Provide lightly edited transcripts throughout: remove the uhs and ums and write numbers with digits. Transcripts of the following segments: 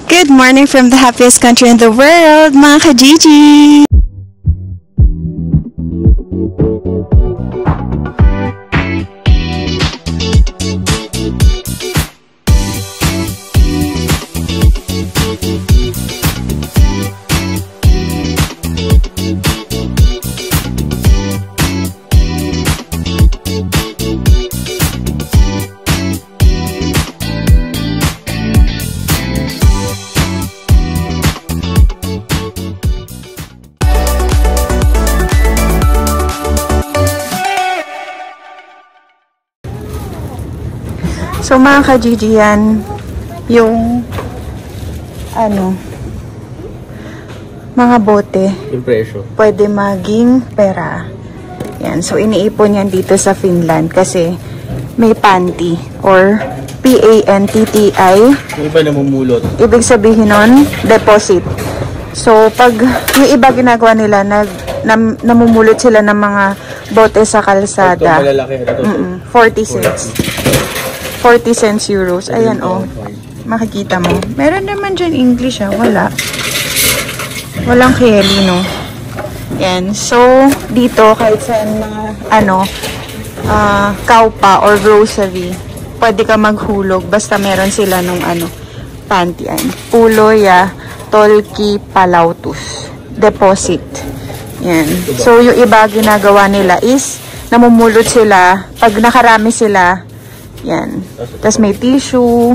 Good morning from the happiest country in the world, mga ka-Gigi! So mga ka-Gigi, yan yung mga bote. Yung presyo. Pwede maging pera. Yan. So iniipon yan dito sa Finland kasi may panty or P-A-N-T-T-I. Yung iba namumulot. Ibig sabihin nun, deposit. So pag yung iba ginagawa nila, namumulot sila ng mga bote sa kalsada. Ito malalaki. 40 cents. 40 cents euros. Ayan, oh. Makikita mo. Meron naman dyan English, ah. Wala. Walang Kelly, no? Yan. So, dito, kahit sa mga, kaupa or grocery, pwede ka maghulog. Basta meron sila nung, panty. Puloya, Tolki, Palautus. Deposit. Yan. So, yung iba ginagawa nila is, namumulot sila. Pag nakarami sila, yan. Tapos may tissue.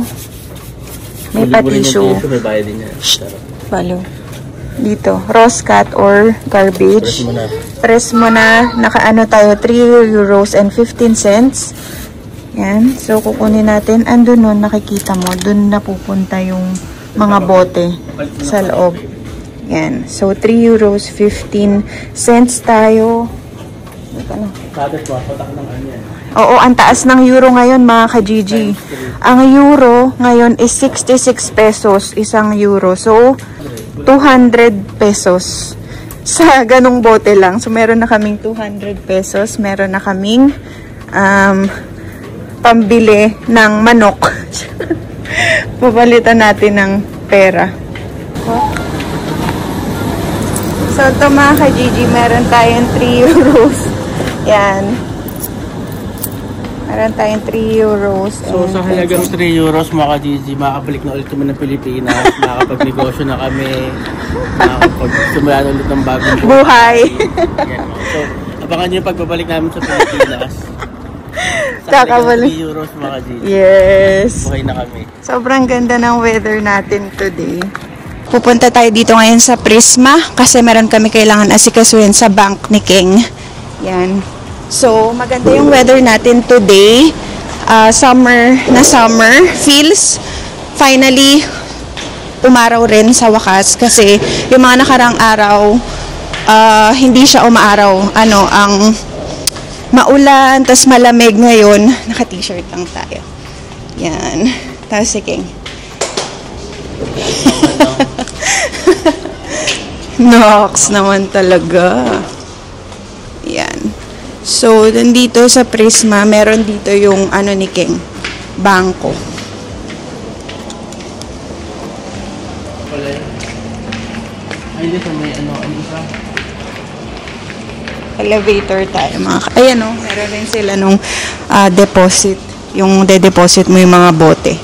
May pa-tissue. May bayad din yan. Balo. Dito. Roscat or garbage. Press mo na. Nakaano tayo. 3 euros and 15 cents. Yan. So, kukunin natin. Andun nun, nakikita mo. Dun napupunta yung mga bote sa loob. Yan. So, 3 euros 15 cents tayo. Oo, ang taas ng euro ngayon, mga ka-Gigi. Ang euro ngayon is 66 pesos, isang euro. So, 200 pesos sa ganung bote lang. So, meron na kaming 200 pesos. Meron na kaming pambili ng manok. Papalitan natin ng pera. So, ito mga ka-Gigi, meron tayong 3 euros. Yan. Meron tayong 3 euros. So, sa halagang 3 euros, mga ka-Gigi, makakabalik na ulit kami ng Pilipinas. Makakapag-negosyo na kami. Makakapag-sumulan ulit ng bagong buhay. So, abangan nyo yung pagbabalik namin sa Pilipinas. Sa halagang 3 euros, mga ka-Gigi. Yes. Buhay na kami. Sobrang ganda ng weather natin today. Pupunta tayo dito ngayon sa Prisma kasi meron kami kailangan asikasuhin sa bank ni King. Yan. So, maganda yung weather natin today. Summer na summer feels. Finally, umaraw rin sa wakas kasi yung mga nakarang araw, hindi siya umaaraw. Ang maulan, tas malamig ngayon. Naka-t-shirt lang tayo. Yan. Tapos si King. Nox naman talaga. Yan. So, dito sa Prisma, meron dito yung ni King, bangko. Elevator tayo mga ayan o, meron rin sila nung deposit. Yung de-deposit mo yung mga bote.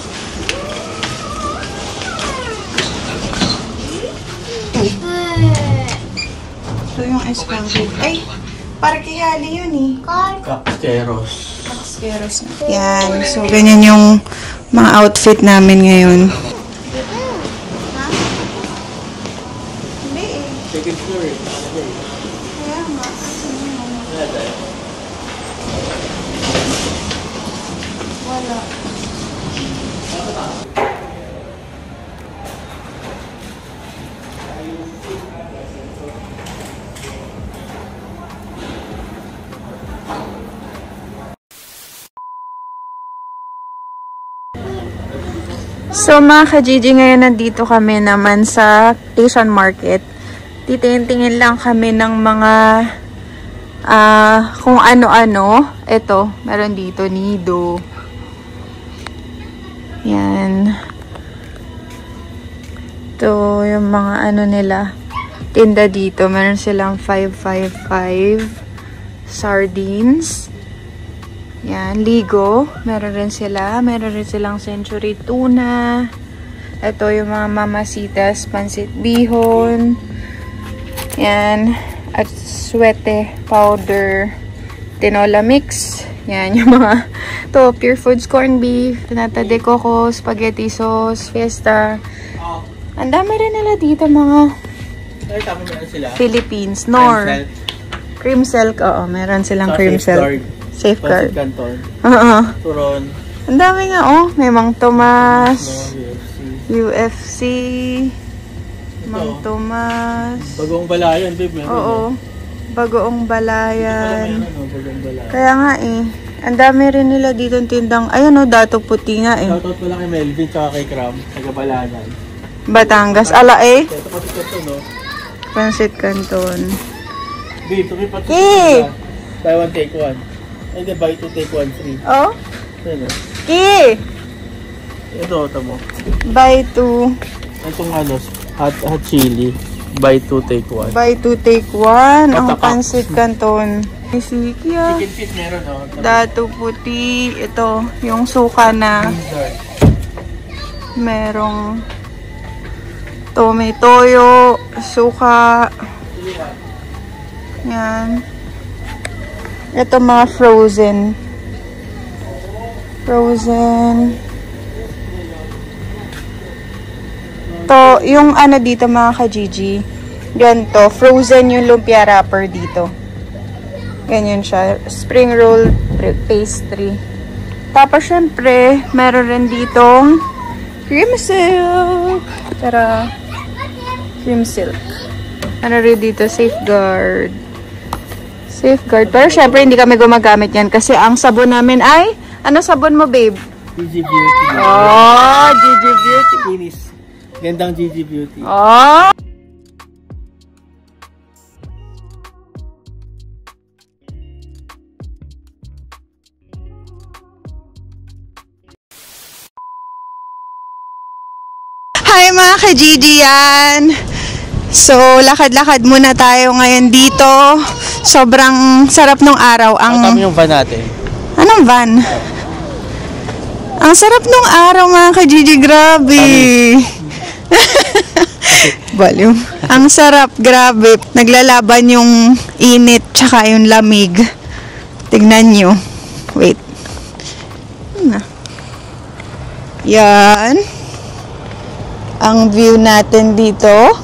Ito yung escambit. Ay! Parkihali yun eh. Caxqueros. Caxqueros na. Yan. So, ganyan yung mga outfit namin ngayon. Ha? Hindi eh. Second floor eh. Kaya nga. Wala. So mga ka-Gigi, ngayon nandito kami naman sa Asian Market. Titingin-tingin lang kami ng mga kung ano-ano. Ito, meron dito, Nido. Yan. Ito yung mga ano nila, tinda dito. Meron silang 555 sardines. Yan, Ligo. Meron rin sila. Meron rin silang Century Tuna. Ito yung mga Mamasitas, Pansit Bihon. Yan. At Suete Powder Tinola Mix. Yan, yung mga to Pure Foods Corned Beef, Nata de Coco, Spaghetti Sauce, Fiesta. Ang dami rin nila dito mga Philippines. Nor. Cream Silk. Oo, meron silang Cream Silk. Safeguard. Canton. Oo. Turon. Ang dami nga, oh. May Mang Tomas. UFC. Mang Tomas. Bagoong Balayan, babe. Oo. Bagoong Balayan. Bagoong Balayan. Kaya nga eh. Ang dami rin nila dito tindang. Ayun o, Dato Puti nga eh. Shoutout pala kay Melvin tsaka kay Cram. Taga Balayan. Batangas. Ala eh. Ito pati ito, no? Pansit Canton. Babe, ito may pati Ki! Buy one, take one. Ay, hindi, buy two, take one, free. Oh? Ito, no? Ki! Ito, ito mo. Buy two. Itong ano, hot chili. Buy two, take one. Buy two, take one. Ang Patakak. Pansit Canton. May sikya. Chicken feet meron, no? Dato Puti. Ito, yung suka na merong toyo, suka. Yan. Ito mga frozen. To, yung ano dito mga ka-Gigi. Ganito, frozen yung lumpia wrapper dito. Ganyan siya. Spring roll pastry. Tapos syempre, meron rin ditong cream silk. Tara. Cream silk. Ano rin dito? Safeguard. Pero syempre, hindi kami gumagamit yan kasi ang sabon namin ay, ano sabon mo, babe? GG Beauty. Oh, GG Beauty. Kinis. Gandang GG Beauty. Oh! Hi mga ka-Gigi yan! So, lakad-lakad muna tayo ngayon dito. Sobrang sarap nung araw. Tama yung van natin. Anong van? Ang sarap nung araw mga ka-Gigi, grabe. Baliw. Ang sarap, grabe. Naglalaban yung init tsaka yung lamig. Tignan nyo. Wait. Yan. Ang view natin dito.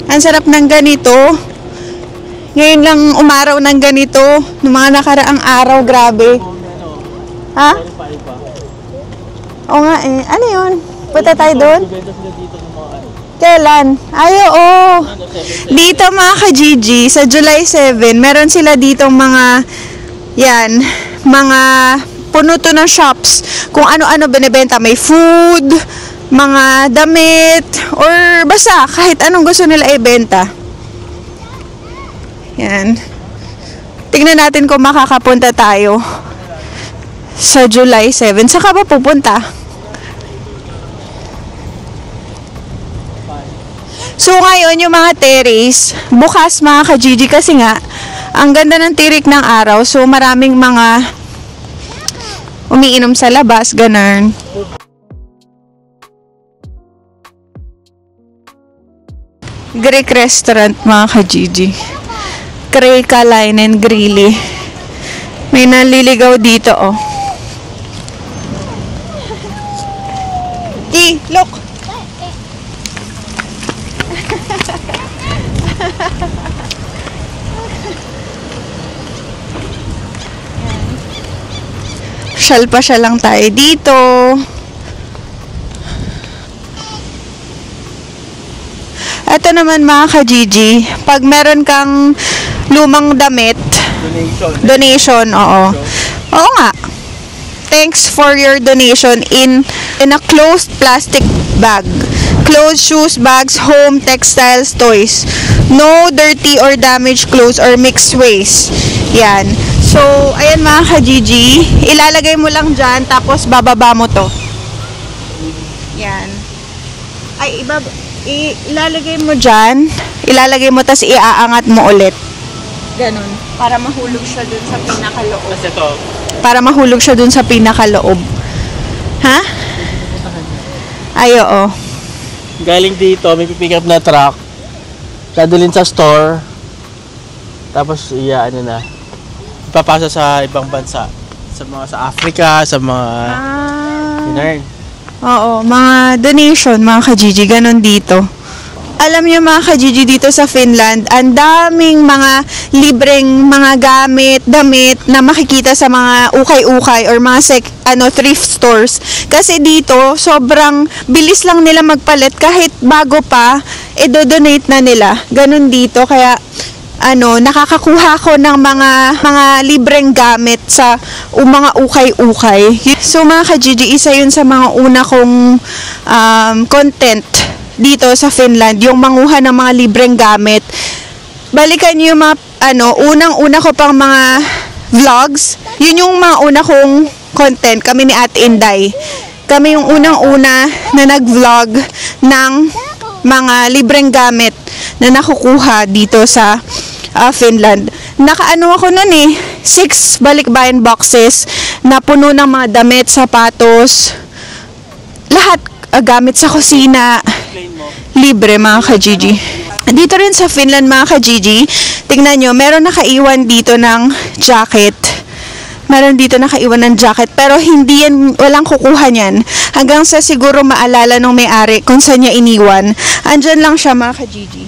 Ang sarap ng ganito. Ngayon lang umaraw ng ganito. Noong mga nakaraang araw, grabe. Ha? Oo nga eh. Ano yun? Punta tayo doon? Kailan? Ay, oo. Dito mga ka-Gigi, sa July 7, meron sila ditong mga, yan, mga puno to ng shops. Kung ano-ano binibenta. May food, mga damit, or basta kahit anong gusto nila ibenta. Yan. Tingnan natin kung makakapunta tayo sa July 7. Saka ba pupunta? So ngayon yung mga terrace, bukas mga ka-Gigi kasi nga ang ganda ng tirik ng araw. So maraming mga umiinom sa labas, ganun. Greek restaurant mga ka-Gigi. Kreka Line and Grilly. May naliligaw dito oh. Look! Pasyal pa siya lang tayo dito. Ito naman mga ka-Gigi, pag meron kang lumang damit, donation, oo. Oo nga. Thanks for your donation in a closed plastic bag. Clothes, shoes, bags, home, textiles, toys. No dirty or damaged clothes or mixed waste. Yan. So, So, ayan mga ka-Gigi, ilalagay mo lang dyan, tapos bababa mo to. Yan. Ay, ilalagay mo dyan, ilalagay mo, tapos iaangat mo ulit. Ganon. Para mahulog siya dun sa pinakaloob. Kasi ito. Para mahulog siya dun sa pinakaloob. Ha? Ay, oo. Galing dito, may pipick up na truck. Dadalhin sa store. Tapos, ipapasa sa ibang bansa. Sa Africa, sa mga... Oo, mga donation, mga ka-Gigi, ganon dito. Alam niyo mga ka-Gigi, dito sa Finland, ang daming mga libreng mga gamit, damit na makikita sa mga ukay-ukay or mga thrift stores. Kasi dito, sobrang bilis lang nila magpalit kahit bago pa, do-donate na nila. Ganon dito, kaya nakakakuha ko ng mga libreng gamit sa mga ukay-ukay. So mga ka-Gigi, isa yun sa mga una kong content dito sa Finland, yung manguha ng mga libreng gamit. Balikan niyo yung mga unang-una ko pang mga vlogs. Yun yung mga una kong content, kami ni Ate Inday. Kami yung unang-una na nag-vlog ng mga libreng gamit na nakukuha dito sa Finland. Nakaano ako nun 6 balikbayan boxes na puno ng mga damit, sapatos, lahat gamit sa kusina. Libre mga ka-Gigi. Dito rin sa Finland mga ka-Gigi, tingnan nyo, meron nakaiwan dito ng jacket. Meron dito nakaiwan ng jacket, pero hindi yan, walang kukuha niyan. Hanggang sa siguro maalala nung may-ari kung saan niya iniwan. Andyan lang siya mga ka-Gigi.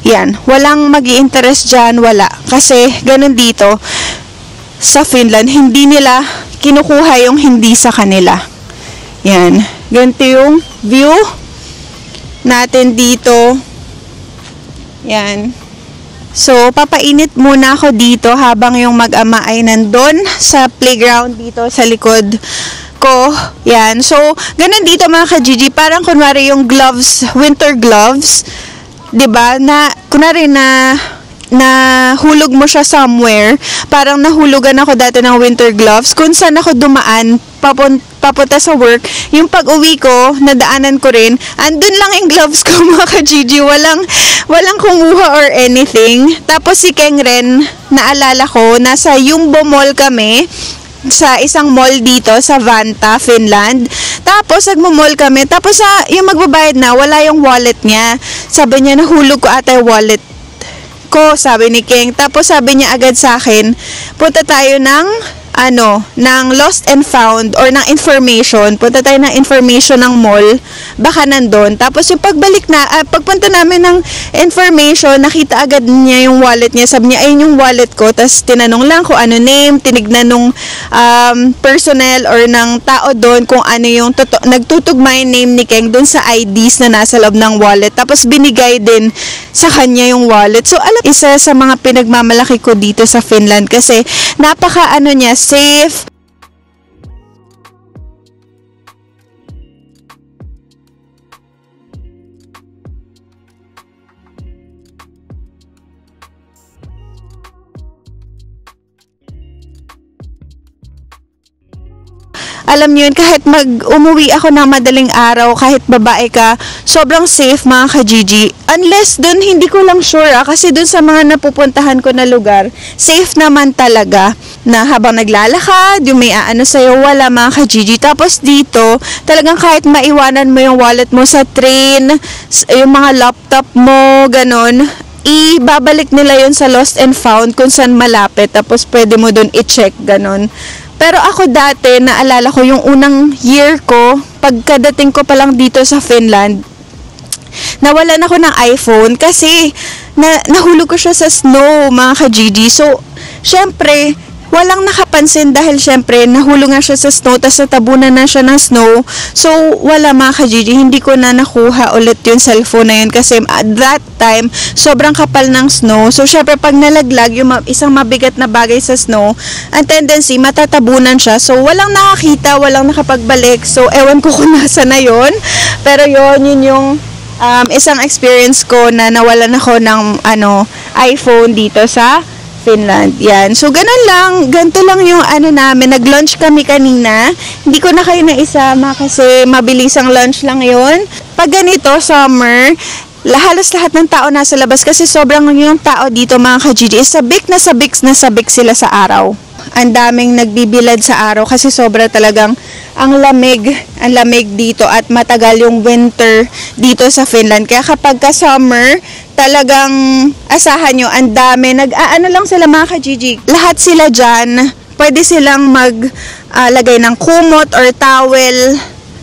Yan, walang magi-interest dyan, wala. Kasi ganun dito sa Finland, hindi nila kinukuha yung hindi sa kanila. Yan, ganito yung view natin dito. Yan. So, papainit muna ako dito habang yung mag-ama ay nandun sa playground dito sa likod ko. Yan. So, ganun dito mga ka-Gigi, parang kunwari yung gloves, winter gloves, 'di ba? Na kunwari na hulog mo siya somewhere. Parang nahulugan ako dati ng winter gloves kung saan ako dumaan papunta sa work. Yung pag-uwi ko, nadaanan ko rin, andun lang yung gloves ko mga ka-Gigi. Walang kumuha or anything. Tapos si Keng rin, naalala ko, nasa Jumbo Mall kami, sa isang mall dito sa Vanta, Finland. Tapos nagmo-mall kami. Tapos yung magbabayad na, wala yung wallet niya. Sabi niya, nahulog ko ata yung wallet ko, sabi ni King. Tapos sabi niya agad sa akin, punta tayo ng lost and found or ng information. Punta tayo ng information ng mall, baka nandun. Tapos yung pagpunta namin ng information, nakita agad niya yung wallet niya. Sabi niya, ayun yung wallet ko. Tapos tinanong lang kung ano name, tinignan nung personnel or ng tao doon kung ano yung nagtutugma yung name ni Keng doon sa IDs na nasa loob ng wallet. Tapos binigay din sa kanya yung wallet. So isa sa mga pinagmamalaki ko dito sa Finland kasi napaka niya, safe. Alam niyo yun, kahit umuwi ako ng madaling araw, kahit babae ka, sobrang safe mga ka-Gigi. Unless dun, hindi ko lang sure kasi dun sa mga napupuntahan ko na lugar, safe naman talaga na habang naglalakad, yung may sa'yo, wala mga ka-Gigi. Tapos dito, talagang kahit maiwanan mo yung wallet mo sa train, yung mga laptop mo, ganon, ibabalik nila yun sa lost and found kung saan malapit. Tapos pwede mo dun i-check, ganon. Pero ako dati, naalala ko yung unang year ko, pagkadating ko pa lang dito sa Finland, nawalan ako ng iPhone kasi nahulog ko siya sa snow, mga ka-Gigi. So, syempre, walang nakapansin dahil syempre, nahulog nga siya sa snow, tapos natabunan na siya ng snow. So, wala mga ka-Gigi, hindi ko na nakuha ulit yung cellphone na yun kasi at that time, sobrang kapal ng snow. So, syempre, pag nalaglag yung isang mabigat na bagay sa snow, ang tendency, matatabunan siya. So, walang nakakita, walang nakapagbalik. So, ewan ko kung nasa na yun. Pero yun yung isang experience ko na nawalan ako ng iPhone dito sa Finland. Yan. So, ganun lang. Ganito lang yung ano namin. Nag-lunch kami kanina. Hindi ko na kayo naisama kasi mabilis ang lunch lang yon. Pag ganito, summer, halos lahat ng tao nasa labas kasi sobrang yung tao dito mga ka-GG is sabik na sabik sila sa araw. Ang daming nagbibilad sa araw kasi sobra talagang ang lamig dito at matagal yung winter dito sa Finland. Kaya kapag ka-summer, talagang asahan nyo, ang dami. Nag-aano lang sila mga ka-GG. Lahat sila dyan, pwede silang maglagay ng kumot or towel.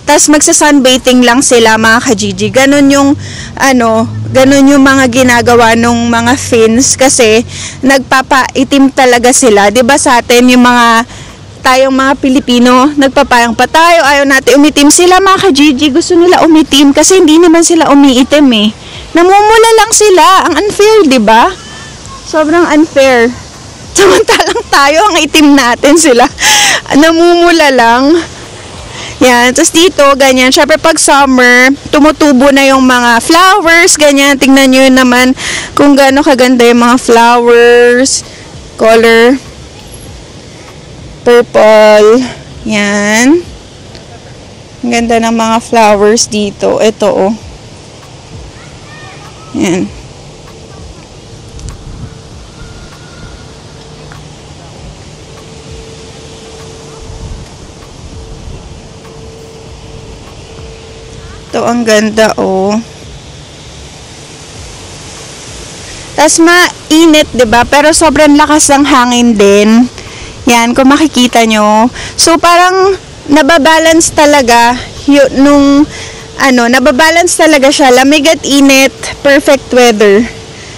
Tapos magsa-sunbathing lang sila mga ka-GG. Ganun yung mga ginagawa nung mga Finns kasi nagpapaitim talaga sila. 'Di ba sa atin yung tayong mga Pilipino, nagpapayang pa tayo, ayaw natin umitim. Sila mga ka-GG, gusto nila umitim kasi hindi naman sila umiitim eh. Namumula lang sila. Ang unfair, 'di ba? Sobrang unfair. Samantalang tayo, ang itim natin, sila namumula lang. Yan. Tapos dito, ganyan. Syempre, pag summer, tumutubo na yung mga flowers. Ganyan. Tingnan nyo naman kung gaano kaganda yung mga flowers. Color. Purple. Yan. Ang ganda ng mga flowers dito. Ito, oh. Yan. Ito, ang ganda, oh. Tapos, mainit, 'di ba? Pero sobrang lakas ng hangin din. Yan, kung makikita nyo. So, parang, nababalance talaga, nababalance talaga siya. Lamig at init, perfect weather.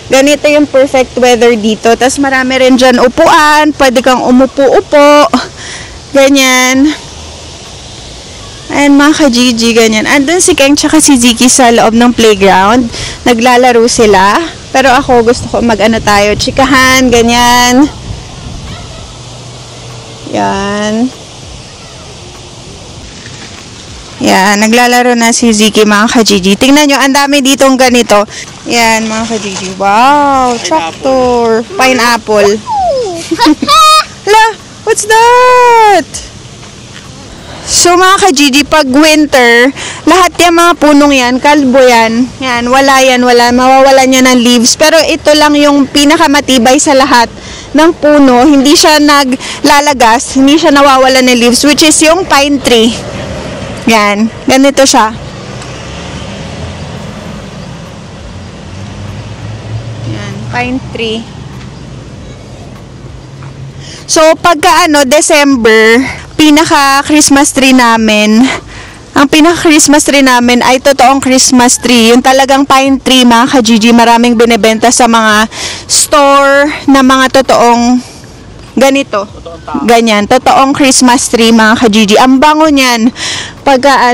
Ganito yung perfect weather dito. Tapos, marami rin dyan upuan. Pwede kang umupo-upo. Ganyan. Ayan mga ka-GG, ganyan. Andun si Keng tsaka si Ziki sa loob ng playground. Naglalaro sila. Pero ako gusto ko tayo, chikahan, ganyan. Yan. Yan, naglalaro na si Ziki mga ka-GG. Tingnan nyo, ang dami ditong ganito. Yan mga ka-GG. Wow, tractor. Pineapple. La, what's that? So mga ka-GG, pag winter, lahat yung mga punong yan, kalbo yan, mawawalan yan ng leaves. Pero ito lang yung pinakamatibay sa lahat ng puno, hindi siya naglalagas, hindi siya nawawalan ng leaves, which is yung pine tree. Yan, ganito siya. Yan, pine tree. So, pagka December, pinaka-Christmas tree namin, ang pinaka-Christmas tree namin ay totoong Christmas tree. Yung talagang pine tree, mga ka-GG, maraming binibenta sa mga store na mga totoong ganito. Ganyan, totoong Christmas tree, mga ka-GG. Ang bango niyan, pagka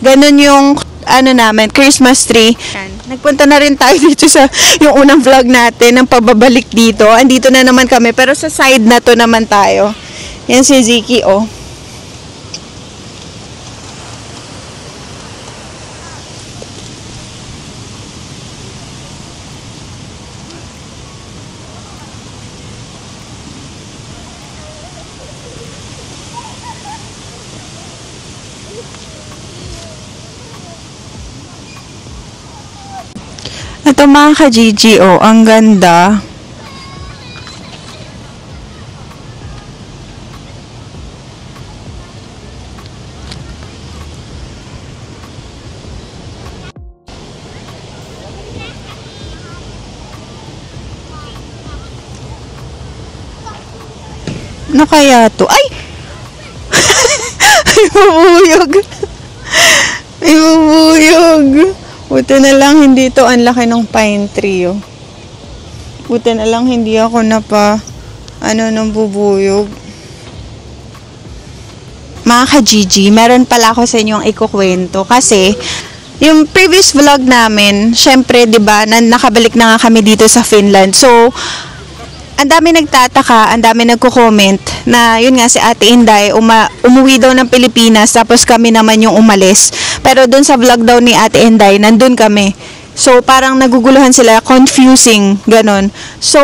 ganun yung namin, Christmas tree. Nagpunta na rin tayo dito sa yung unang vlog natin, ng pababalik dito. Andito na naman kami, pero sa side na to naman tayo. Yan si Ziki, oh. Ito mga ka-GG, oh, ang ganda. Ano kaya to? Ay! Ay, bubuyog. Ay, bubuyog. Buti na lang hindi to ang laki ng pine tree, oh. Buti na lang hindi ako ng bubuyog. Mga ka-GG, meron pala ako sa inyong ikukwento kasi yung previous vlog namin, syempre, 'di ba, nakabalik na nga kami dito sa Finland. So, ang dami nagtataka, ang dami nagko-comment na yun nga si Ate Inday umuwi daw ng Pilipinas tapos kami naman yung umalis. Pero dun sa vlog daw ni Ate Inday, nandun kami. So parang naguguluhan sila, confusing, ganun. So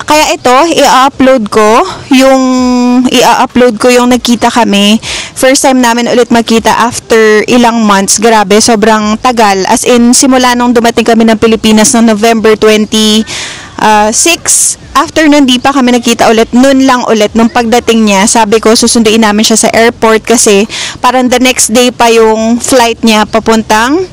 Kaya ito, i-upload ko yung nagkita kami. First time namin ulit magkita after ilang months. Grabe, sobrang tagal. As in, simula nung dumating kami ng Pilipinas noong November 26. After nun, di pa kami nagkita ulit. Nun lang ulit, nung pagdating niya, sabi ko, susunduin namin siya sa airport kasi parang the next day pa yung flight niya papuntang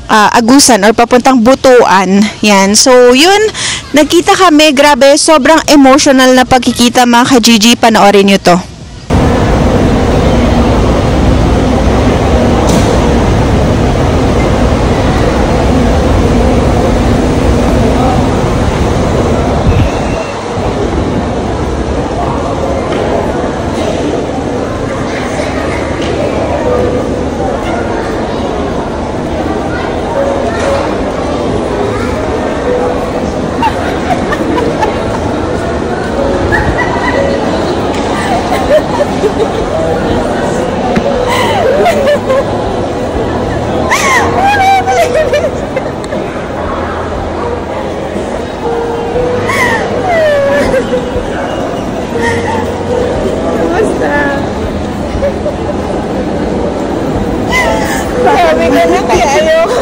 Agusan or papuntang Butuan. Yan. So, yun. Nagkita kami. Grabe. Sobrang emotional na pagkikita, mga ka-Gigi. Panoorin nyo to. Sabi ko na kaya ayoko.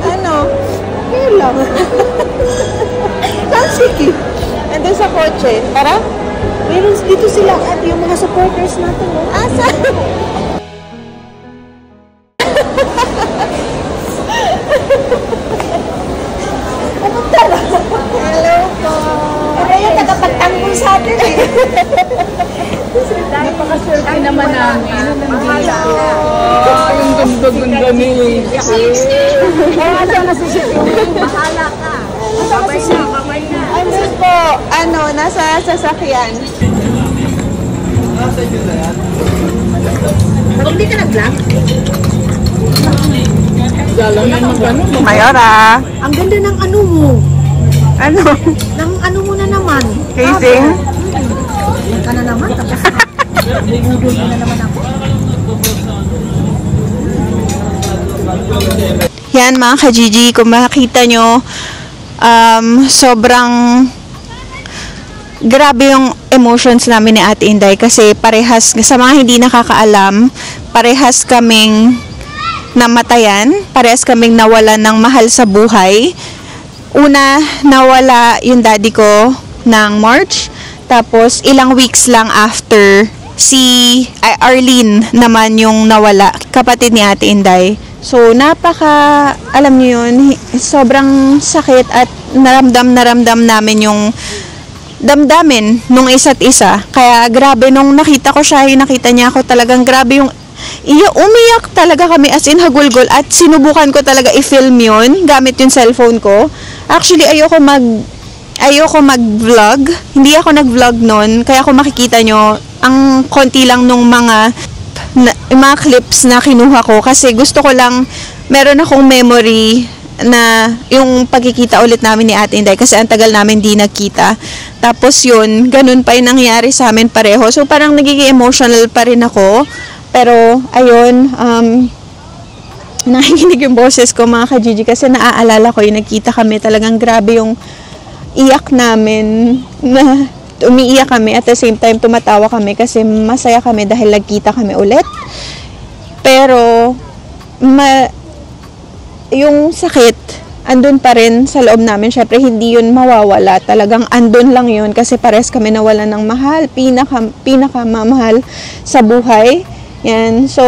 Ano? Okay lang. Saan sige? Andun sa kotse. Tara? Meron dito sila at yung mga supporters natin. Asa? Ano tara? Hello po. Ano yung tagapagtanggol sa atin eh? Napaka-survey naman namin. Ang ganda-ganda ni. Kaya ito nasisipin. Bahala ka. Babay na. Andun po, nasa sasakyan. Hindi ka nag-vlog? Mayora. Ang ganda ng ano mo. Ano? Ng ano mo na naman. Casing? Ka na naman. Tapos nagugul na naman ako. Yan mga ka-Gigi, kung makikita nyo, sobrang grabe yung emotions namin ni Ate Inday kasi parehas, sa mga hindi nakakaalam, parehas kaming namatayan, parehas kaming nawalan ng mahal sa buhay. Una, nawala yung daddy ko ng March, tapos ilang weeks lang after, si Arlene naman yung nawala, kapatid ni Ate Inday. So, alam niyo yun, sobrang sakit at naramdam namin yung damdamin nung isa't isa. Kaya grabe, nung nakita ko siya, nakita niya ako, talagang grabe yung umiyak talaga kami as in hagulgol at sinubukan ko talaga i-film yun gamit yung cellphone ko. Actually, ayoko mag-vlog. Hindi ako nag-vlog nun. Kaya kung makikita nyo, ang konti lang nung mga clips na kinuha ko kasi gusto ko lang, meron akong memory na yung pagkikita ulit namin ni Ate Inday kasi ang tagal namin di nagkita. Tapos yun, ganun pa yung nangyari sa amin pareho. So parang nagiging emotional pa rin ako. Pero ayun, nakikinig yung boses ko mga ka-Gigi kasi naaalala ko yung nagkita kami, talagang grabe yung iyak namin, na umiiyak kami at the same time tumatawa kami kasi masaya kami dahil nagkita kami ulit. Pero yung sakit andun pa rin sa loob namin. Syempre hindi yun mawawala, talagang andun lang yun kasi pares kami nawalan ng mahal, pinakamamahal sa buhay. Yan, so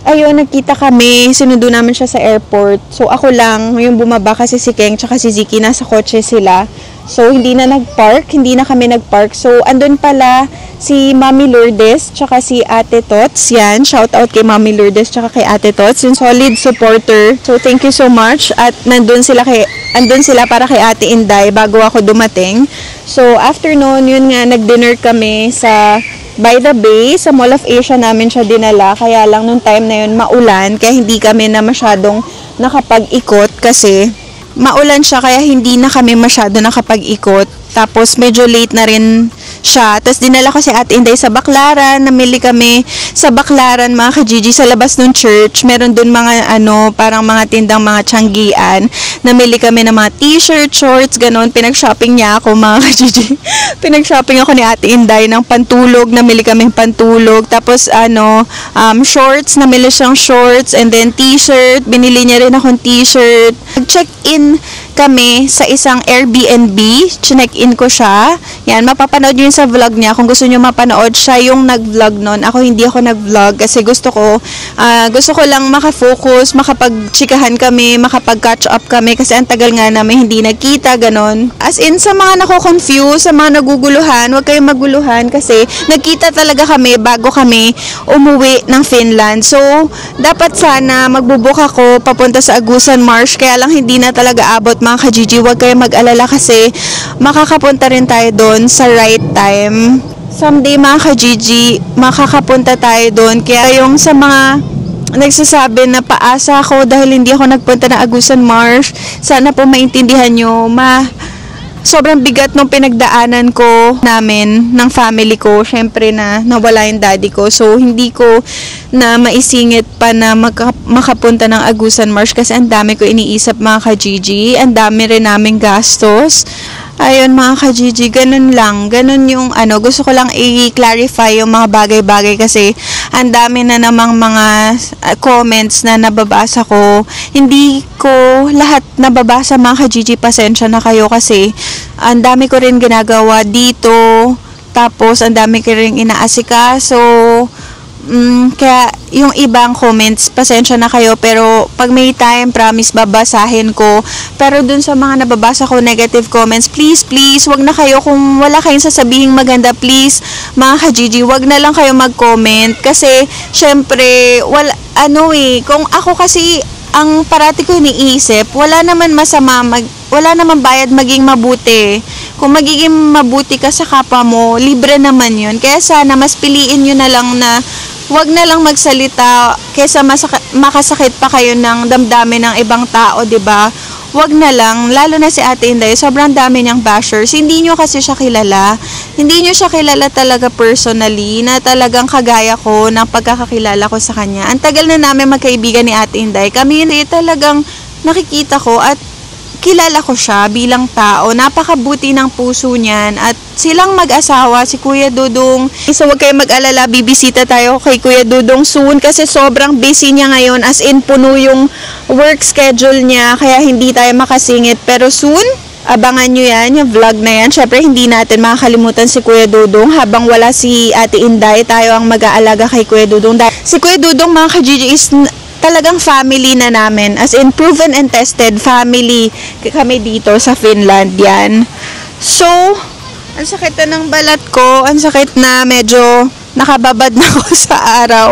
ayun, nagkita kami, sinundo namin siya sa airport. So ako lang yung bumaba kasi si Keng tsaka si Ziki nasa kotse sila. So hindi na kami nagpark. So andun pala si Mami Lourdes tsaka si Ate Tots. Yan, shout out kay Mami Lourdes tsaka kay Ate Tots, yung solid supporter. So thank you so much. At andun sila para kay Ate Inday bago ako dumating. So after noon, yun nga, nag-dinner kami sa By the Bay, sa Mall of Asia namin siya dinala. Kaya lang nung time na yun maulan, kaya hindi kami na masyadong nakapag-ikot kasi maulan siya, kaya hindi na kami masyado nakapag-ikot. Tapos medyo late na rin siya. Tapos dinala ko si Ate Inday sa Baclaran. Namili kami sa Baclaran, mga ka-Gigi, sa labas ng church. Meron dun mga parang mga tindang mga tiyanggian. Namili kami ng mga t-shirt, shorts, ganun. Pinag-shopping niya ako, mga ka-Gigi. Pinag-shopping ako ni Ate Inday ng pantulog. Namili kami pantulog. Tapos shorts. Namili siyang shorts. And then t-shirt. Binili niya rin akong t-shirt. Nag-check-in kami sa isang Airbnb. Chinek-in ko siya. Yan, mapapanood nyo yun sa vlog niya. Kung gusto nyo mapanood, siya yung nag-vlog nun. Ako, hindi ako nag-vlog kasi gusto ko lang makafocus, makapag-chikahan kami, makapag-catch up kami kasi ang tagal nga namin hindi nagkita, ganon. As in, sa mga nako-confuse, sa mga naguguluhan, huwag kayong maguluhan kasi nagkita talaga kami bago kami umuwi ng Finland. So, dapat sana magbubook ako papunta sa Agusan Marsh, kaya lang hindi na talaga abot, mga ka-Gigi. Huwag kayong mag-alala kasi makakapunta rin tayo doon sa right time. Someday, mga ka-Gigi, makakapunta tayo doon. Kaya yung sa mga nagsasabi na paasa ako dahil hindi ako nagpunta ng Agusan Marsh, sana po maintindihan nyo, sobrang bigat nung pinagdaanan ko namin ng family ko. Syempre na nawala yung daddy ko. So, hindi ko na maisingit pa na makapunta ng Agusan Marsh kasi ang dami ko iniisip, mga ka-Gigi. Ang dami rin naming gastos. Ayun, mga ka-Gigi, ganun lang. Ganun yung gusto ko lang i-clarify yung mga bagay-bagay kasi ang dami na namang mga comments na nababasa ko. Hindi ko lahat nababasa, mga ka-Gigi, pasensya na kayo kasi ang dami ko rin ginagawa dito. Tapos, ang dami ko rin inaasikaso. Kaya yung ibang comments, pasensya na kayo, pero pag may time, promise, babasahin ko. Pero dun sa mga nababasa ko negative comments, please, wag na kayo, kung wala kayong sasabihing maganda, please, mga ka-Gigi, wag na lang kayo mag-comment. Kasi, syempre, kung ako kasi, ang parati ko iniisip, wala naman masama, wala naman bayad maging mabuti. Kung magiging mabuti ka sa kapwa mo, libre naman yun. Kaya sana, mas piliin nyo na lang na wag na lang magsalita kaysa makasakit pa kayo ng damdamin ng ibang tao, 'di ba? Wag na lang, lalo na si Ate Inday, sobrang dami niyang bashers. Hindi niyo kasi siya kilala. Hindi niyo siya kilala talaga personally, na talagang kagaya ko ng pagkakakilala ko sa kanya. Ang tagal na namin magkaibigan ni Ate Inday. Kami talagang nakikita ko at kilala ko siya bilang tao. Napakabuti ng puso niyan. At silang mag-asawa, si Kuya Dudong. So, huwag kayong mag-alala, bibisita tayo kay Kuya Dudong soon kasi sobrang busy niya ngayon. As in, puno yung work schedule niya, kaya hindi tayo makasingit. Pero soon, abangan nyo yan, yung vlog na yan. Syempre, hindi natin makakalimutan si Kuya Dudong. Habang wala si Ate Inday, tayo ang mag-aalaga kay Kuya Dudong. Si Kuya Dudong, mga ka-Gigi, is talagang family na namin. As in, proven and tested family kami dito sa Finland yan. So, ang sakit na ng balat ko. Ang sakit na, medyo nakababad na ako sa araw.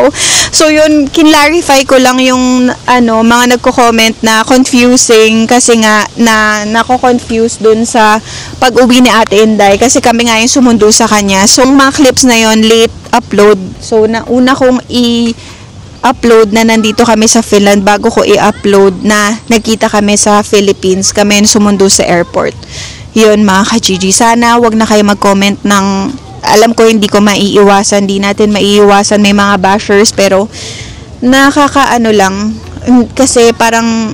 So, yun, kinlarify ko lang yung mga nagko-comment na confusing kasi nga na nako-confuse dun sa pag-uwi ni Ate Inday kasi kami nga yung sumundo sa kanya. So, mga clips na yun, late upload. So, una kong upload na nandito kami sa Finland bago ko i-upload na nagkita kami sa Philippines, kami yung sumundo sa airport. Yun, mga ka-Gigi, sana wag na kayo mag-comment ng, alam ko hindi ko maiiwasan, hindi natin maiiwasan, may mga bashers, pero nakakaano lang kasi parang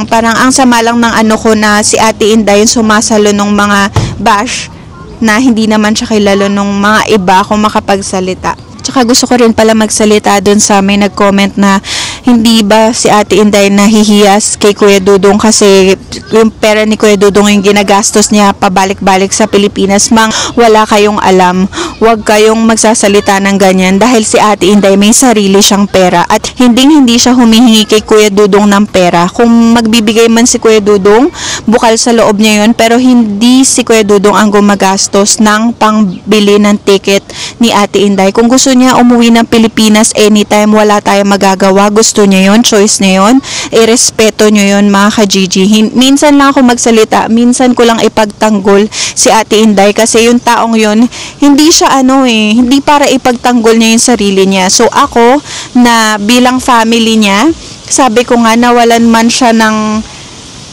parang ang sama lang ng ko na si Ate Inday yung sumasalo ng mga bash na hindi naman siya kilala nung mga iba kung makapagsalita. Tsaka gusto ko rin pala magsalita dun sa may nag-comment na hindi ba si Ate Inday nahihiyas kay Kuya Dudong kasi yung pera ni Kuya Dudong yung ginagastos niya pabalik-balik sa Pilipinas. Wala kayong alam. Huwag kayong magsasalita ng ganyan dahil si Ate Inday may sarili siyang pera at hindi siya humihingi kay Kuya Dudong ng pera. Kung magbibigay man si Kuya Dudong, bukal sa loob niya yun, pero hindi si Kuya Dudong ang gumagastos ng pangbili ng ticket ni Ate Inday. Kung gusto niya umuwi ng Pilipinas anytime, wala tayong magagawa. Gusto niya yun, choice niya yun. Irespeto niyo yun, mga ka-Gigi. Minsan lang ako magsalita, minsan ko lang ipagtanggol si Ate Inday kasi yung taong yun, hindi siya hindi para ipagtanggol niya yung sarili niya. So ako, na bilang family niya, sabi ko nga nawalan man siya ng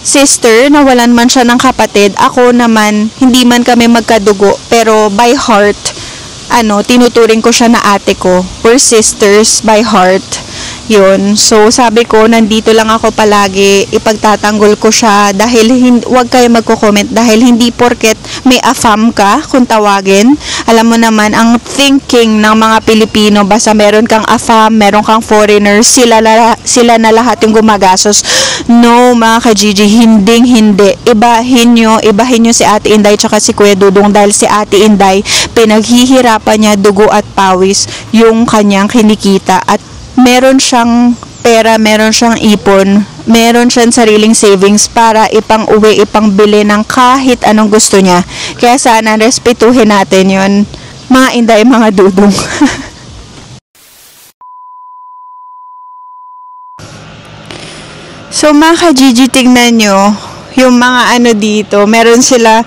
sister, nawalan man siya ng kapatid. Ako naman, hindi man kami magkadugo, pero by heart, tinuturing ko siya na ate ko. We're sisters by heart. Yun. So, sabi ko, nandito lang ako palagi, ipagtatanggol ko siya dahil wag kayo magko-comment dahil hindi porket may AFAM ka, kung tawagin. Alam mo naman, ang thinking ng mga Pilipino, basta meron kang AFAM, meron kang foreigners, sila na lahat yung gumagastos. No, mga ka-Gigi, hindi. Ibahin nyo si Ate Inday tsaka si Kuya Dudong dahil si Ate Inday, pinaghihirapan niya dugo at pawis yung kanyang kinikita at meron siyang pera, meron siyang ipon, meron siyang sariling savings para ipang-uwi, ipang-bili ng kahit anong gusto niya. Kaya sana respetuhin natin yun, mga Inday, mga Dudong. So mga ka-Gigi, tingnan nyo yung mga dito, meron sila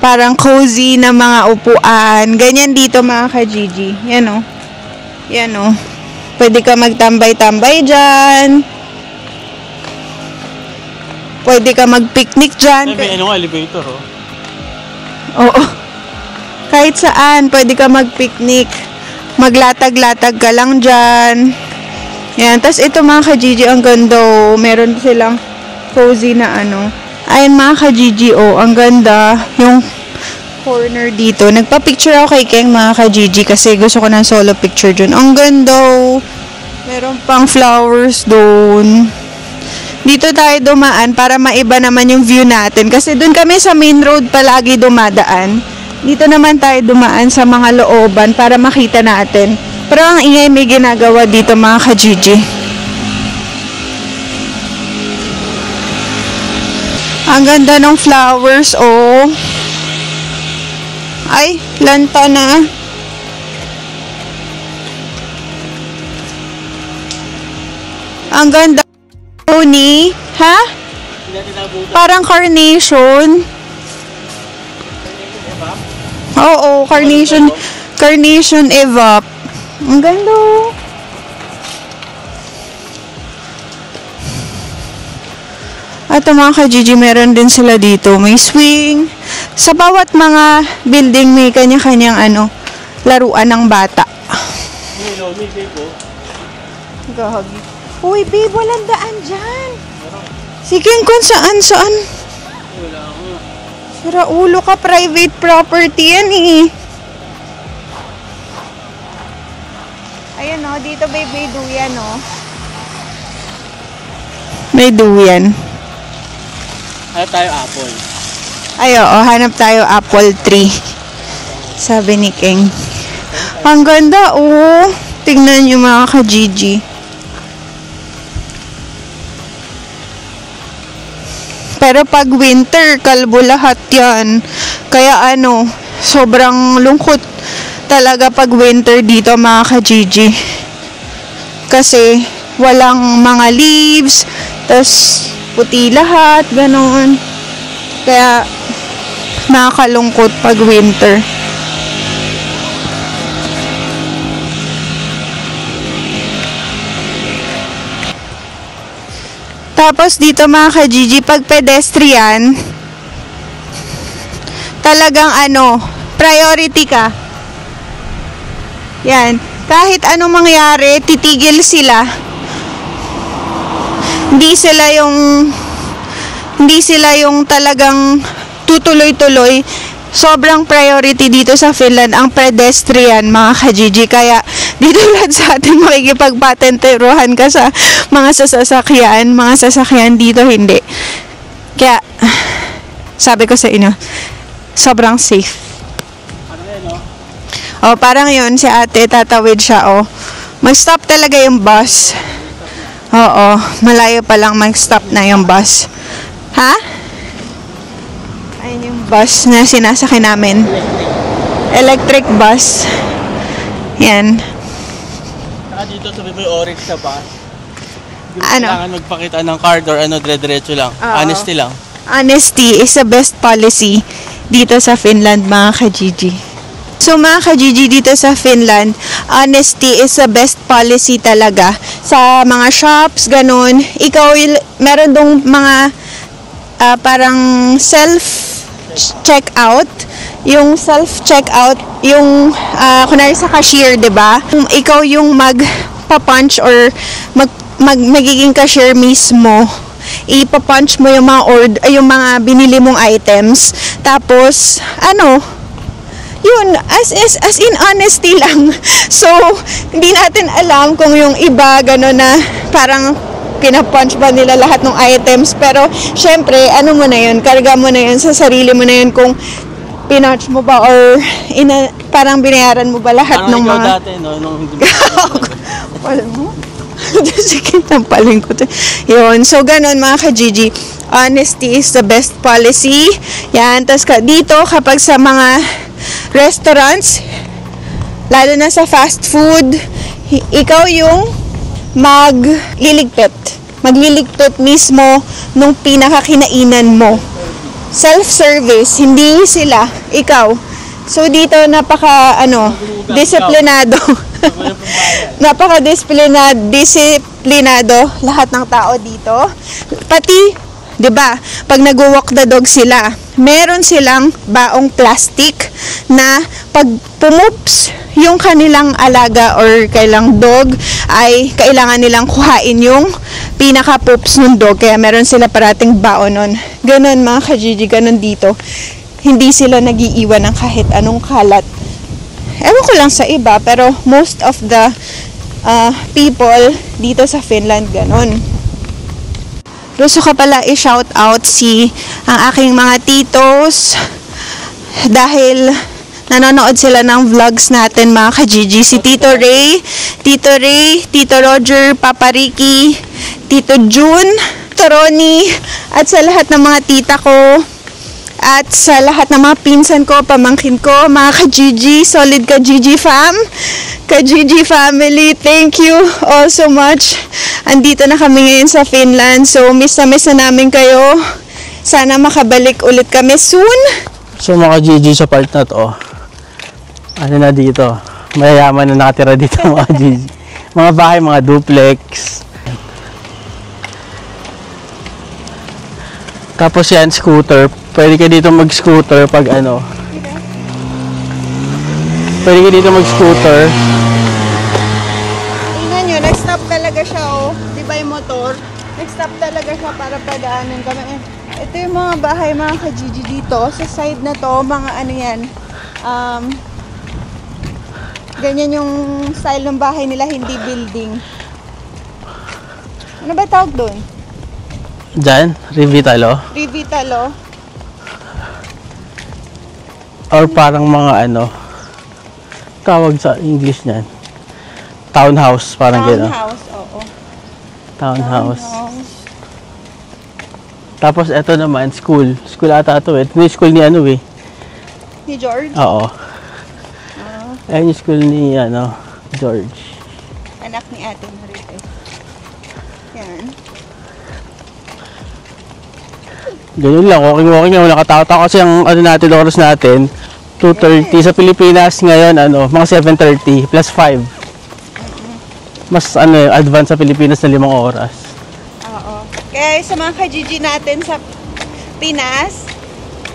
parang cozy na mga upuan, ganyan dito mga ka-Gigi. Yan o. Pwede ka magtambay-tambay dyan. Pwede ka mag-picnic dyan. May elevator, oh. Oo. Kahit saan, pwede ka mag-picnic. Maglatag-latag ka lang dyan. Yan. Tapos ito mga ka-Gigi, ang ganda, oh. Meron silang cozy na Ayan mga ka-Gigi, oh. Ang ganda. Yung corner dito. Nagpa-picture ako kay Keng, mga ka-Gigi, kasi gusto ko ng solo picture dun. Ang ganda, oh. Meron pang flowers doon. Dito tayo dumaan para maiba naman yung view natin. Kasi doon kami sa main road palagi dumadaan. Dito naman tayo dumaan sa mga looban para makita natin. Pero ang ingay may ginagawa dito mga ka-Gigi. Ang ganda ng flowers, oh. Ay, lanta na. Ang ganda ni, ha? Parang carnation. Oo, carnation evap. Ang ganda. At mga ka-Gigi, meron din sila dito. May swing. Sa bawat mga building may kanya-kanyang laruan ng bata. Gagi. Uy, babe, walang daan dyan. Sige, kung saan. Sira ulo ka, private property yan eh. Ayan o, dito babe, may duyan o. May duyan. Hanap tayo apple. Ay, oo, hanap tayo apple tree. Sabi ni King. Ang ganda, oh. Tingnan nyo mga ka-Gigi. Pero pag winter, kalbo lahat yan. Kaya sobrang lungkot talaga pag winter dito mga ka-Gigi. Kasi walang mga leaves, tas puti lahat, ganoon. Kaya nakakalungkot pag winter. Tapos dito mga ka-Gigi, pag pedestrian, talagang priority ka. Yan. Kahit anong mangyari, titigil sila. Hindi sila yung talagang tutuloy-tuloy. Sobrang priority dito sa Finland ang pedestrian, mga ka-Gigi. Kaya dito lahat sa atin makikipagpatenteruhan ka sa mga sasakyan. Mga sasakyan dito hindi. Kaya sabi ko sa inyo, sobrang safe. Oh, parang yun, si ate, tatawid siya, oh. Mag-stop talaga yung bus. Oo, malayo pa lang mag-stop na yung bus. Ha? Ayun yung bus na sinasakay namin. Electric bus. Yan. Saka dito sabi mo yung orange sa bus. Hindi kailangan magpakita ng card or dire-diretso lang. Honesty lang. Honesty is the best policy dito sa Finland, mga ka-Gigi. So mga ka-Gigi, dito sa Finland, honesty is the best policy talaga. Sa mga shops, ganun. Ikaw, meron dong mga parang self-checkout. Yung self-checkout, yung kunwari sa cashier, 'di ba? Ikaw yung magpa-punch or magiging cashier mismo. Ipa-punch mo yung mga yung mga binili mong items. Tapos yun, as in honesty lang. So, hindi natin alam kung yung iba gano'n na parang pinapunch ba nila lahat ng items. Pero, syempre, mo na yun, karga mo na yun sa sarili mo na yun kung pinunch mo ba or parang binayaran mo ba lahat ng mga... Parang dati, no? Nung hindi Wala mo? Sige, tampaling ko to. Yun. So, ganun mga ka-Gigi. Honesty is the best policy. Yan. Tapos dito, kapag sa mga restaurants, lalo na sa fast food, ikaw yung magliligpit mismo nung pinakakinainan mo. Self-service, hindi sila, ikaw. So dito disiplinado. Disiplinado lahat ng tao dito. Pati 'di ba? Pag nag-walk the dog sila, meron silang baong plastic na pag pumups yung kanilang alaga or kailang dog ay kailangan nilang kuhain yung pinaka-poops ng dog. Kaya meron sila parating baon nun. Ganon mga ka-Gigi, ganon dito. Hindi sila nagiiwan ng kahit anong kalat. Ewan ko lang sa iba, pero most of the people dito sa Finland ganon. Gusto ko pala i-shout out ang aking mga titos dahil nanonood sila ng vlogs natin mga ka-Gigi. Si Tito Ray, Tito Roger, Papa Ricky, Tito June, Tito Ronnie, at sa lahat ng mga tita ko, at sa lahat ng mga pinsan ko, pamangkin ko, mga ka-Gigi, solid ka-Gigi fam, ka-Gigi family, thank you all so much. Andito na kami ngayon sa Finland, so miss na namin kayo. Sana makabalik ulit kami soon. So mga Gigi, sa part na to, na dito, mayayaman na nakatira dito mga Gigi. Mga bahay, mga duplex. Tapos yan, scooter. Pwede ka dito mag-scooter pag Pwede ka dito mag-scooter. Tingnan nyo, nag-stop talaga siya, oh. Di ba yung motor? Nag-stop talaga siya para padaanin kami. Ito yung mga bahay, mga ka-Gigi dito. Sa side na to, mga yan. Ganyan yung style ng bahay nila, hindi building. Ano ba tawag doon? Diyan, Rivitalo. Rivitalo. Or parang mga tawag sa English niyan. Townhouse, parang gano'n. Townhouse, oo. Townhouse. Tapos ito naman, school. School ata ito eh. Ito yung school ni Ni George? Oo. Ayan yung school ni George. Anak ni Ate Marite. Yan. Ganun lang, walking lang. Nakatawa kasi ang natin, oras natin, 2:30. Sa Pilipinas ngayon, mga 7:30 plus 5. Mas advance sa Pilipinas na 5 oras. Oo. Kaya sa mga ka-Gigi natin sa Pinas,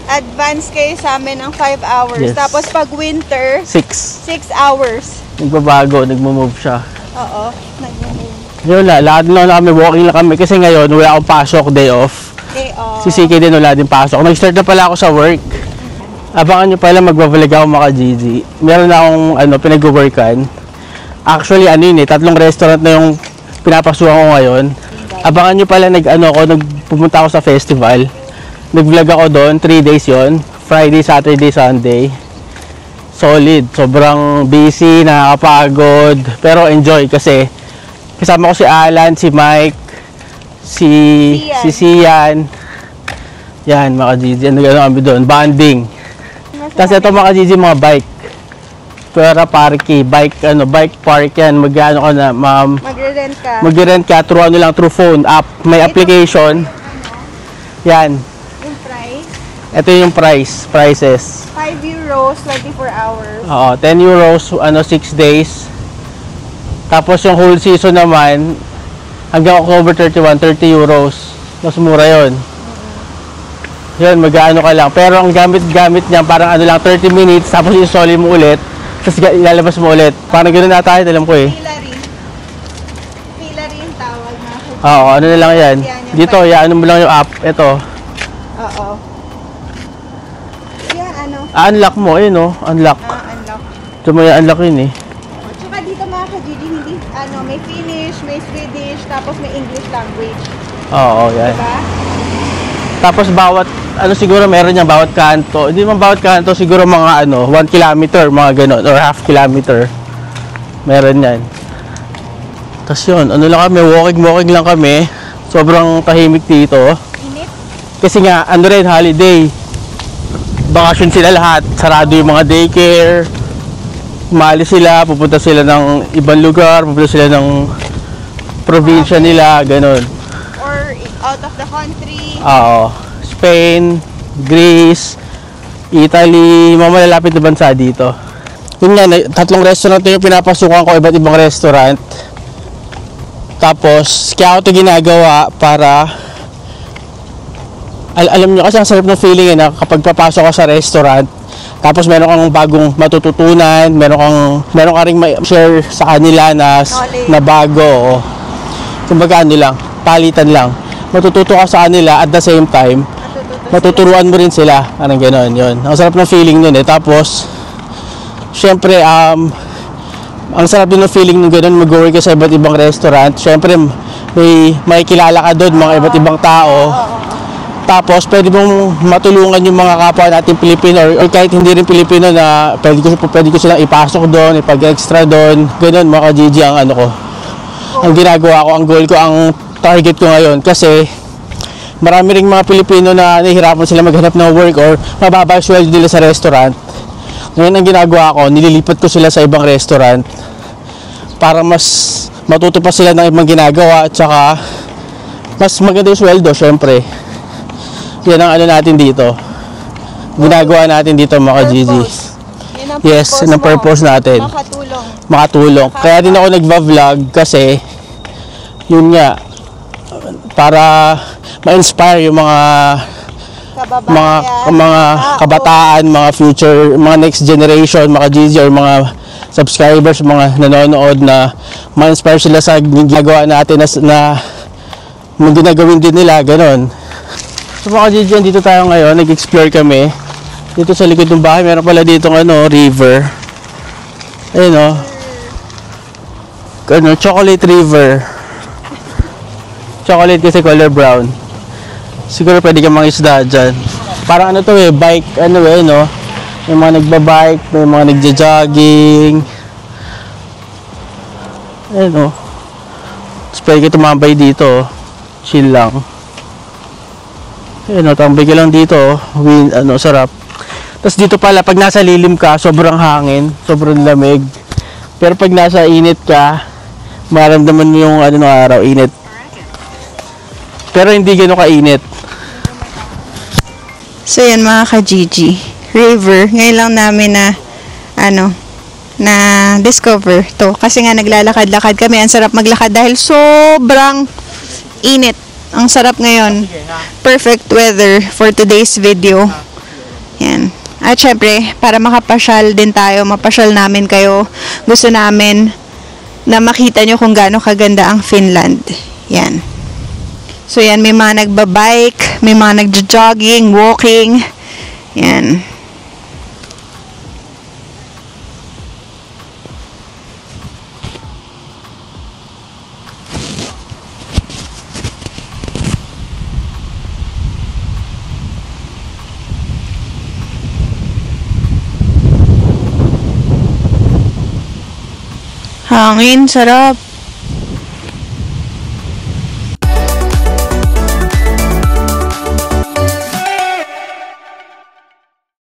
advance kayo sa amin ng 5 hours. Yes. Tapos pag winter, 6 hours. Nagbabago, nagmo-move siya. Oo, nag-move. Yun lang, lahat lang kami, walking lang kami. Kasi ngayon, wala akong pasok, day off. Day off. Si CK din wala din pasok. Nag-start na pala ako sa work. Abangan nyo pala, magbabalag ako mga Gigi. Meron na akong pinag-workan. Actually, 3 restaurant na yung pinapasuhan ko ngayon. Abangan nyo pala, pumunta ako sa festival. Nag-vlog ako doon, 3 days yon, Friday, Saturday, Sunday. Solid, sobrang busy, nakakapagod, pero enjoy kasi kasama ko si Alan, si Mike, si Sian. Yan, mga Gigi, kami doon, banding. Tapos ito mga Gigi, mga bike. Pera parky, bike park yan, ma'am. Magre-rent ka. Magre-rent ka through phone app, may application. Yan. Yung price? Ito yung prices. 5 euros, 24 hours. Oo, 10 euros, 6 days. Tapos yung whole season naman, hanggang October 31, 30 euros. Mas mura yon. Yun, mag-ano ka lang. Pero ang gamit-gamit niya, parang ano lang, 30 minutes, tapos isoli mo ulit, tapos ilalabas mo ulit. Parang gano'n na tayo, alam ko eh. Pilari. Pilari yung tawag na. Oo, ano na lang yan. Dito, ano mo lang yung app. Ito. Oo. Yan, ano? Unlock mo, ayun oh, unlock. Unlock. Ito mo yung unlock yun eh. Tsaka dito mga ka-Gigi, hindi, may Finnish, may Swedish, tapos may English language. Oo, yan. Diba? Tapos bawat, siguro meron niya bawat kanto. Hindi man bawat kanto, siguro mga 1 kilometer, mga ganon, or half kilometer. Meron yan. Tapos yun, lang kami, walking lang kami. Sobrang tahimik dito. Init? Kasi nga, rin, holiday. Bakasyon sila lahat. Sarado yung mga daycare. Umalis sila, pupunta sila ng ibang lugar, pupunta sila ng probinsya nila, ganon. Or out of the country. Oo. Spain, Greece, Italy, mga malalapit na bansa dito. Yun nga, 3 restaurant yung pinapasukan ko, iba't ibang restaurant. Tapos, kaya ako ito ginagawa para alam nyo kasi ang sarap ng feeling na kapag papasok ka sa restaurant, tapos meron kang bagong matututunan, meron ka ring ma-share sa kanila na bago. Kumbaga lang, palitan lang. Matututo ka sa kanila at the same time, matuturuan mo rin sila. Parang gano'n, yun. Ang sarap ng feeling nun eh. Tapos, syempre, ang sarap din ng feeling nung gano'n, mag-work ka sa iba't ibang restaurant. Syempre, may kilala ka doon, mga iba't ibang tao. Tapos, pwede mong matulungan yung mga kapwa natin Pilipino or kahit hindi rin Pilipino na pwede ko silang ipasok doon, ipag-extra doon. Gano'n, mga ka-Gigi, ang ko. Ang ginagawa ko, ang goal ko, ang target ko ngayon. Kasi, marami ring mga Pilipino na nahihirapan sila maghanap ng work or mababa yung sweldo nila sa restaurant. Ngayon, ang ginagawa ko, nililipat ko sila sa ibang restaurant para mas matuto pa sila ng ibang ginagawa at saka mas maganda yung sweldo, syempre. Yan ang natin dito. Ginagawa natin dito, mga Gigi. Yes, yun ang purpose natin. Makatulong. Kaya din ako nagva-vlog kasi yun nga, para ma-inspire yung mga kabataan, mga future, mga next generation, mga Gigi or mga subscribers, mga nanonood na ma-inspire sila sa ginagawa natin na ginagawin din nila, ganon. So mga Gigi, dito tayo ngayon, nag-explore kami. Dito sa likod ng bahay, meron pala dito river. Ayun chocolate river. Chocolate kasi color brown. Siguro pwede kang mangisda dyan. Parang bike, may mga nagbabike, may mga nagja-jogging. Ayun Tapos pwede ka tumambay dito, chill lang. Ayun tambay ka lang dito, wind, sarap. Tapos dito pala, pag nasa lilim ka, sobrang hangin, sobrang lamig. Pero pag nasa init ka, maramdaman mo yung ng araw, init. Pero hindi gano'n kainit. So yan mga ka-Gigi, river. Ngayon lang namin na discover to. Kasi nga naglalakad-lakad kami. Ang sarap maglakad dahil sobrang init. Ang sarap ngayon. Perfect weather for today's video. Yan. At syempre, para makapasyal din tayo, mapasyal namin kayo. Gusto namin na makita nyo kung gaano kaganda ang Finland. Yan. So yan, may mga nagbabike, may mga nagja-jogging, walking. Yan. Hangin, sarap.